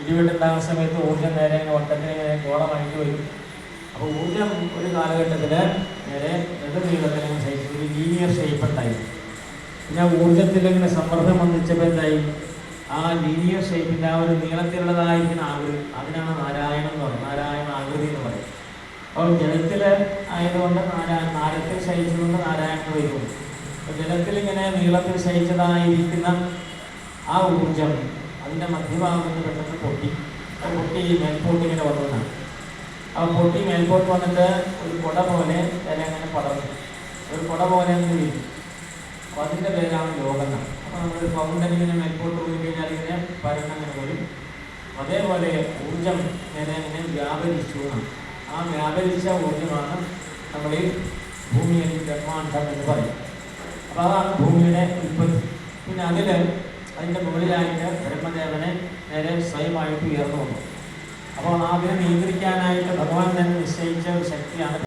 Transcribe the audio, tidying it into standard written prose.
ഇടിവെട്ടുണ്ടാകുന്ന സമയത്ത് ഊർജ്ജം നേരെ വട്ടത്തിന് ഇങ്ങനെ ഗോളമായിട്ട് വരും. അപ്പോൾ ഊർജ്ജം ഒരു കാലഘട്ടത്തിൽ നേരെ നെടുനീളത്തിൽ ഒരു ലീനിയർ ഷേപ്പ് ഉണ്ടായി. പിന്നെ ഊർജ്ജത്തിൽ ഇങ്ങനെ സമ്മർദ്ദം വന്നിച്ചപ്പോൾ എന്തായി, ആ ലീനിയർ ഷേപ്പിൻ്റെ ആ ഒരു നീളത്തിലുള്ളതായിരിക്കുന്ന ആകൃതി, അതിനാണ് നാരായണം എന്ന് പറയുന്നത്, നാരായണ ആകൃതി എന്ന് പറയും. അപ്പോൾ ജലത്തിൽ ആയതുകൊണ്ട് നാരത്തിൽ ശയിച്ചുകൊണ്ട് നാരായണൻ വരും. അപ്പോൾ ജലത്തിൽ ഇങ്ങനെ നീളത്തിൽ ശയിച്ചതായിരിക്കുന്ന ആ ഊർജം അതിൻ്റെ മധ്യഭാഗത്ത് പെട്ടെന്ന് പൊട്ടി മേൽപോട്ട് ഇങ്ങനെ വന്നതാണ്. ആ പൊട്ടി മേൽപോട്ട് വന്നിട്ട് ഒരു കുട പോലെ ഇല അങ്ങനെ പടർന്നു, ഒരു കുട പോലെ എന്ന് വീഴും. അപ്പോൾ അതിൻ്റെ പേരാണ് ലോകങ്ങൾ. അപ്പോൾ നമ്മളൊരു ഫൗണ്ടൻ ഇങ്ങനെ മേൽപോട്ട് പോയി കഴിഞ്ഞാൽ ഇങ്ങനെ പരന്നങ്ങനെ വരും. അതേപോലെ ഊർജം ഇങ്ങനെ ഇങ്ങനെ വ്യാപരിച്ചു എന്നാണ്. ആ വ്യാപരിച്ച ഊർജ്ജമാണ് നമ്മൾ ഈ ഭൂമിയിൽ ബ്രഹ്മാണ്ഡം എന്ന് പറയും. അപ്പോൾ അതാണ് ഭൂമിയുടെ ഉൽപ്പത്തി. പിന്നെ അതിൻ്റെ മുകളിലായിട്ട് ബ്രഹ്മദേവനെ നേരെ സ്വയമായിട്ട് ഉയർന്നു വന്നു. അപ്പോൾ അതിനെ നിയന്ത്രിക്കാനായിട്ട് ഭഗവാൻ തന്നെ നിശ്ചയിച്ച ഒരു ശക്തിയാണ്